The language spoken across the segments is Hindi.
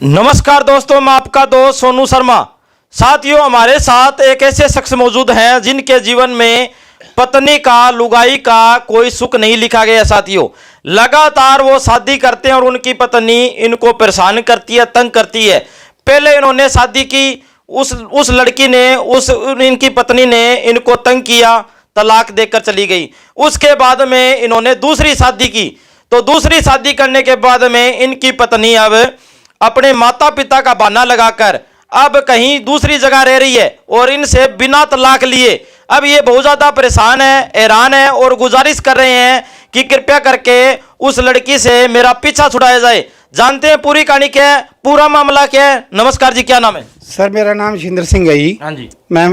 नमस्कार दोस्तों, मैं आपका दोस्त सोनू शर्मा। साथियों, हमारे साथ एक ऐसे शख्स मौजूद हैं जिनके जीवन में पत्नी का, लुगाई का कोई सुख नहीं लिखा गया। साथियों, लगातार वो शादी करते हैं और उनकी पत्नी इनको परेशान करती है, तंग करती है। पहले इन्होंने शादी की, उस लड़की ने, इनकी पत्नी ने इनको तंग किया, तलाक देकर चली गई। उसके बाद में इन्होंने दूसरी शादी की, तो दूसरी शादी करने के बाद में इनकी पत्नी अब अपने माता पिता का बहाना लगाकर अब कहीं दूसरी जगह रह रही है और इनसे बिना तलाक लिए अब ये बहुत ज़्यादा परेशान है, हैरान है और गुजारिश कर रहे हैं कि कृपया करके उस लड़की से मेरा पीछा छुड़ाया जाए। जानते हैं पूरी कहानी क्या है, पूरा मामला क्या है। नमस्कार जी, क्या नाम है? सर, मेरा नाम शिंदर सिंह है जी। हाँ जी। मैं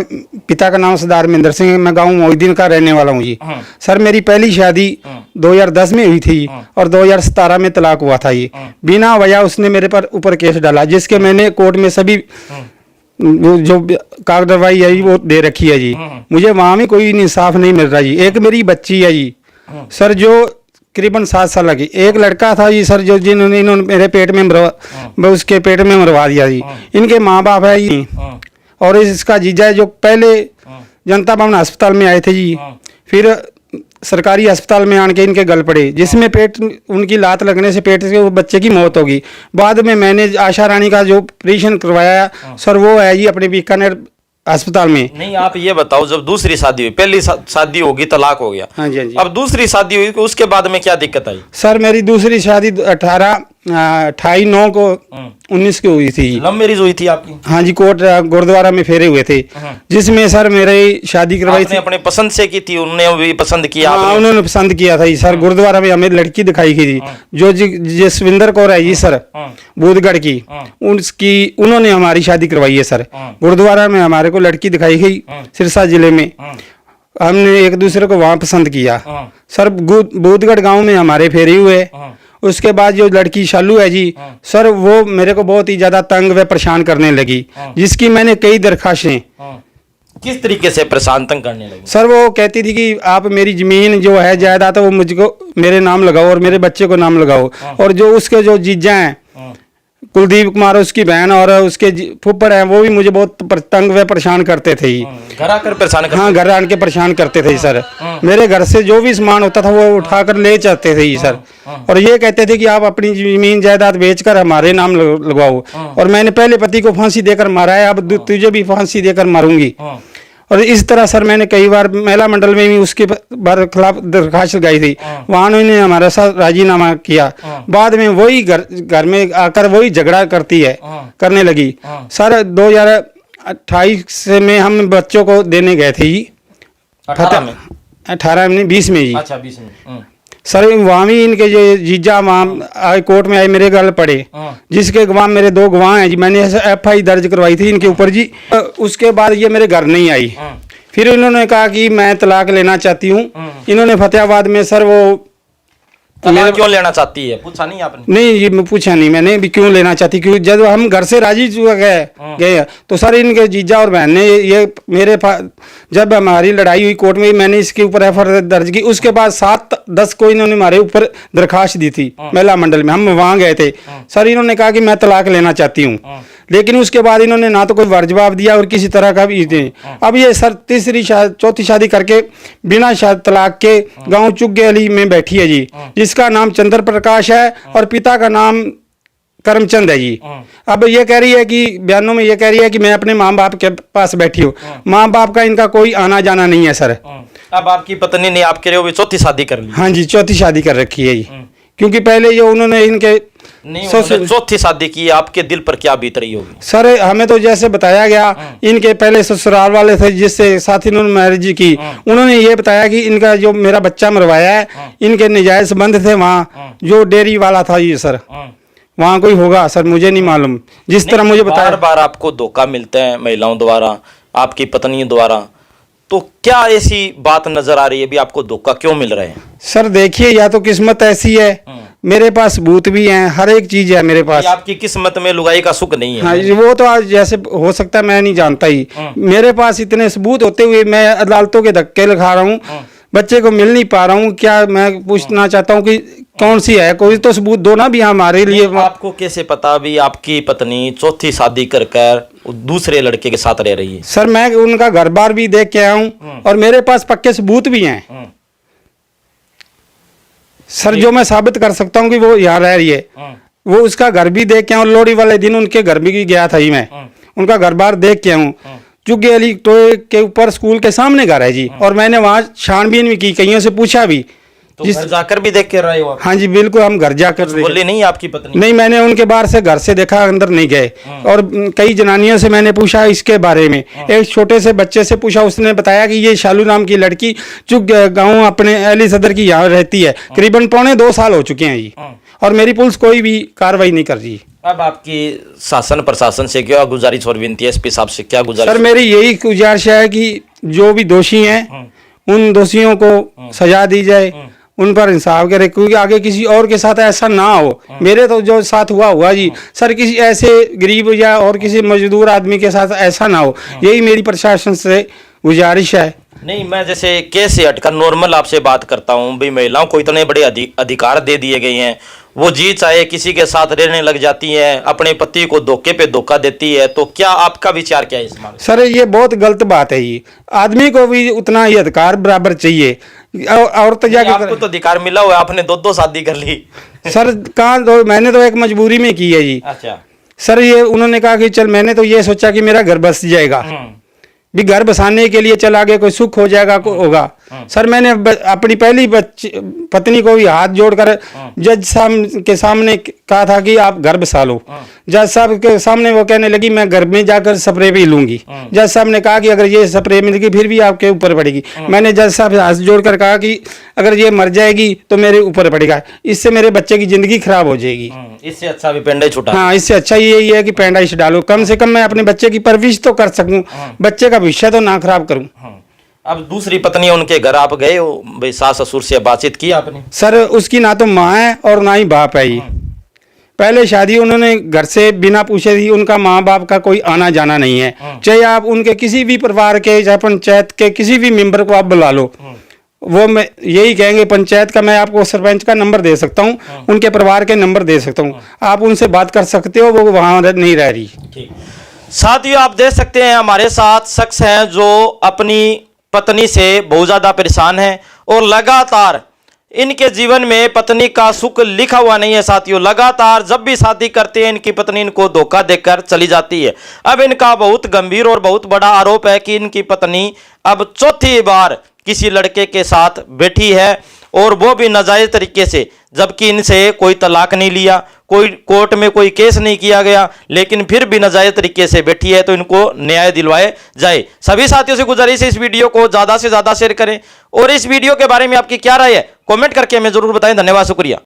पिता का नाम सरदार महेंद्र सिंह है। मैं गांव मोहिद्दीन का रहने वाला हूँ जी। सर, मेरी पहली शादी 2010 में हुई थी और 2017 में तलाक हुआ था। ये बिना वजह उसने मेरे पर ऊपर केस डाला, जिसके मैंने कोर्ट में सभी जो कागजवाही है वो दे रखी है जी। मुझे वहाँ में कोई इंसाफ नहीं मिल रहा जी। एक मेरी बच्ची है जी सर, जो करीबन 7 साल की। एक लड़का था जी सर, जो इन्होंने मेरे पेट में उसके पेट में मरवा दिया जी। इनके माँ बाप है जी और इसका जीजा है, जो पहले जनता भवन अस्पताल में आए थे जी, फिर सरकारी अस्पताल में आन के इनके गल पड़े, जिसमें पेट उनकी लात लगने से पेट से वो बच्चे की मौत होगी। बाद में मैंने आशा रानी का जो ऑपरेशन करवाया सर, वो है जी अपने बीकानेर अस्पताल में। नहीं, आप ये बताओ, जब दूसरी शादी हुई, पहली शादी होगी, तलाक हो गया, हाँ जी, हाँ जी। अब दूसरी शादी हुई, उसके बाद में क्या दिक्कत आई? सर, मेरी दूसरी शादी 28/9 को 19 की हुई थी। लव मैरिज हुई थी आपकी? हाँ जी, कोर्ट गुरुद्वारा में फेरे हुए थे, जिसमें सर मेरे शादी करवाई थी। अपने पसंद से की थी? उन्होंने भी पसंद किया? हाँ, उन्होंने पसंद किया था जी सर। गुरुद्वारा में हमें लड़की दिखाई गई थी, जो जसविंदर कौर है जी सर, बूदगढ़ की। उन्होंने हमारी शादी करवाई है सर। गुरुद्वारा में हमारे को लड़की दिखाई गई, सिरसा जिले में। हमने एक दूसरे को वहाँ पसंद किया सर। बूदगढ़ गांव में हमारे फेरे हुए। उसके बाद जो लड़की शालू है जी सर, वो मेरे को बहुत ही ज्यादा तंग व परेशान करने लगी, जिसकी मैंने कई दरखास्तें। किस तरीके से परेशान तंग करने लगी? सर, वो कहती थी कि आप मेरी जमीन जो है जायदाद, वो मुझको मेरे नाम लगाओ और मेरे बच्चे को नाम लगाओ। और जो उसके जो जीजा हैं कुलदीप कुमार, उसकी बहन और उसके फुप्पड़ हैं, वो भी मुझे बहुत तंग व परेशान करते थे। घर आकर परेशान करते? हाँ, घर आन के परेशान करते थे सर। मेरे घर से जो भी सामान होता था वो उठाकर ले जाते थे सर। और ये कहते थे कि आप अपनी जमीन जायदाद बेचकर हमारे नाम लगवाओ। और मैंने पहले पति को फांसी देकर मारा है, अब तुझे भी फांसी देकर मारूंगी। और इस तरह सर मैंने कई बार महिला मंडल में भी उसके खिलाफ दरखास्त लगाई थी। वहाँ उन्होंने हमारे साथ राजीनामा किया। बाद में वही घर में आकर वही झगड़ा करने लगी सर। 2028 में हम बच्चों को देने गए थे जी। 18 में 20 में जी। अच्छा, 20 में सर, वहाँ भी इनके जो जीजा वहाँ कोर्ट में आए, मेरे गल पड़े, जिसके गवाह मेरे 2 गवाह हैं जी। मैंने FI दर्ज करवाई थी इनके ऊपर जी। उसके बाद ये मेरे घर नहीं आई। फिर इन्होंने कहा कि मैं तलाक लेना चाहती हूँ। इन्होंने फतेहाबाद में सर वो क्यों लेना चाहती है पूछा नहीं आपने? नहीं, ये पूछा नहीं मैंने भी क्यों लेना चाहती, क्योंकि जब हम घर से राजी गए तो सर इनके जीजा और बहन ने ये जब हमारी लड़ाई हुई कोर्ट में, मैंने इसके ऊपर FI दर्ज की। उसके बाद 7-10 को इन्होंने हमारे ऊपर दरखास्त दी थी महिला मंडल में। हम वहाँ गए थे सर। इन्होंने कहा कि मैं तलाक लेना चाहती हूँ, लेकिन उसके बाद इन्होंने ना तो कोई वार जवाब दिया और किसी तरह का भी नहीं। अब ये सर चौथी शादी करके बिना तलाक के गाँव चुग्गे अली में बैठी है जी, जिसका नाम चंद्र प्रकाश है और पिता का नाम करमचंद है जी। अब ये कह रही है कि बयानों में ये कह रही है कि मैं अपने माँ बाप के पास बैठी हूँ। माँ बाप का इनका कोई आना जाना नहीं है सर। अब आपकी पत्नी ने आप कह रहे हो चौथी शादी कर ली? हाँ जी, चौथी शादी कर रखी है जी। क्योंकि पहले ये उन्होंने इनके चौथी शादी की, आपके दिल पर क्या बीत रही होगी? सर, हमें तो जैसे बताया गया, इनके पहले ससुराल वाले थे जिससे साथ इन्होंने मैरिज की, उन्होंने ये बताया कि इनका जो मेरा बच्चा मरवाया है, इनके नाजायज संबंध थे वहाँ, जो डेयरी वाला था ये सर। वहाँ कोई होगा सर, मुझे नहीं मालूम। जिस तरह मुझे बताया, बार बार आपको धोखा मिलता है महिलाओं द्वारा, आपकी पत्नी द्वारा, तो क्या ऐसी बात नजर आ रही है भी आपको धोखा क्यों मिल रहा है? सर देखिए, या तो किस्मत ऐसी है, मेरे पास सबूत भी हैं, हर एक चीज है मेरे पास। आपकी किस्मत में लुगाई का सुख नहीं है? हाँ, वो तो आज जैसे हो सकता है, मैं नहीं जानता ही। मेरे पास इतने सबूत होते हुए मैं अदालतों के धक्के लगा रहा हूँ। बच्चे को मिल नहीं पा रहा हूँ। क्या मैं पूछना चाहता हूँ कि कौन सी है, कोई तो सबूत दो ना भी हमारे लिए। आपको कैसे पता अभी आपकी पत्नी चौथी शादी कर दूसरे लड़के के साथ रह रही है? सर मैं उनका घर बार भी देख के आया हूँ और मेरे पास पक्के सबूत भी हैं सर, जो मैं साबित कर सकता हूँ कि वो यहाँ रह रही है। वो उसका घर भी देख के आया हूँ, लोहड़ी वाले दिन उनके घर भी गया था ही मैं, उनका घर बार देख के हूँ। चुग्गी अली टोए के ऊपर स्कूल के सामने घर है जी, और मैंने वहाँ छानबीन भी की, कईयों से पूछा भी। तो घर जाकर भी देख के रहे हो आप? हाँ जी बिल्कुल, हम घर जाकर बोली नहीं आपकी पत्नी? नहीं, मैंने उनके बाहर से घर से देखा, अंदर नहीं गए। और कई जनानियों से मैंने पूछा इसके बारे में। एक छोटे से बच्चे से पूछा, उसने बताया कि ये शालू नाम की लड़की जो गाँव अपने अली सदर की यहाँ रहती है, करीबन 2.25 साल हो चुके हैं जी, और मेरी पुलिस कोई भी कार्रवाई नहीं कर रही। अब आपकी शासन प्रशासन से क्या गुजारिश और विनती है, एसपी साहब से क्या गुजारिश? सर मेरी यही गुजारिश है कि जो भी दोषी हैं उन दोषियों को सजा दी जाए, उन पर इंसाफ करे, क्योंकि आगे किसी और के साथ ऐसा ना हो। मेरे तो जो साथ हुआ जी सर, किसी ऐसे गरीब या और किसी मजदूर आदमी के साथ ऐसा ना हो, यही मेरी प्रशासन से गुजारिश है। नहीं, मैं जैसे केस से हटकर नॉर्मल आपसे बात करता हूँ भाई, महिलाओं को इतने बड़े अधिकार दे दिए गए हैं, वो जी चाहे किसी के साथ रहने लग जाती है, अपने पति को धोखे पे धोखा देती है, तो क्या आपका विचार क्या है इस मामले? सर ये बहुत गलत बात है, ये आदमी को भी उतना ही अधिकार बराबर चाहिए। औरत जाके आपको तो अधिकार मिला हुआ है, आपने 2 शादी कर ली। सर कहाँ दो, मैंने तो एक मजबूरी में की है जी। अच्छा सर ये उन्होंने कहा कि चल, मैंने तो ये सोचा कि मेरा घर बस जाएगा, भी घर बसाने के लिए चल आगे कोई सुख हो जाएगा होगा। सर मैंने अपनी पहली पत्नी को भी हाथ जोड़कर जज साहब के सामने कहा था कि आप घर बसा लो। जज साहब के सामने वो कहने लगी मैं घर में जाकर स्प्रे भी लूंगी। जज साहब ने कहा कि अगर ये स्प्रे मिलेगी फिर भी आपके ऊपर पड़ेगी। मैंने जज साहब से हाथ जोड़कर कहा कि अगर ये मर जाएगी तो मेरे ऊपर पड़ेगा, इससे मेरे बच्चे की जिंदगी खराब हो जाएगी। इससे अच्छा भी पेंडा छुटा। हाँ, इससे अच्छा यही है कि पेंडाइश डालो, कम से कम मैं अपने बच्चे की परवरिश तो कर सकूं, बच्चे का भविष्य तो ना खराब करूं। अब दूसरी पत्नी उनके घर आप गए हो भाई, सास ससुर से बातचीत की आपने? सर उसकी ना तो माँ है और ना ही बाप है। ये पहले शादी उन्होंने घर से बिना पूछे थी, उनका माँ बाप का कोई आना जाना नहीं है। चाहे आप उनके किसी भी परिवार के, चाहे पंचायत के किसी भी मेंबर को आप बुला लो, वो मैं यही कहेंगे। पंचायत का मैं आपको सरपंच का नंबर दे सकता हूँ, उनके परिवार के नंबर दे सकता हूँ, आप उनसे बात कर सकते हो, वो वहाँ नहीं रह रही। ठीक। साथियों आप देख सकते हैं हमारे साथ शख्स हैं जो अपनी पत्नी से बहुत ज़्यादा परेशान है और लगातार इनके जीवन में पत्नी का सुख लिखा हुआ नहीं है। साथियों लगातार जब भी शादी करते हैं इनकी पत्नी इनको धोखा देकर चली जाती है। अब इनका बहुत गंभीर और बहुत बड़ा आरोप है कि इनकी पत्नी अब चौथी बार किसी लड़के के साथ बैठी है, और वो भी नाजायज तरीके से, जबकि इनसे कोई तलाक नहीं लिया, कोई कोर्ट में कोई केस नहीं किया गया, लेकिन फिर भी नाजायज तरीके से बैठी है। तो इनको न्याय दिलवाए जाए। सभी साथियों से गुजारिश है इस वीडियो को ज़्यादा से ज़्यादा शेयर करें, और इस वीडियो के बारे में आपकी क्या राय है कमेंट करके हमें जरूर बताएं। धन्यवाद, शुक्रिया।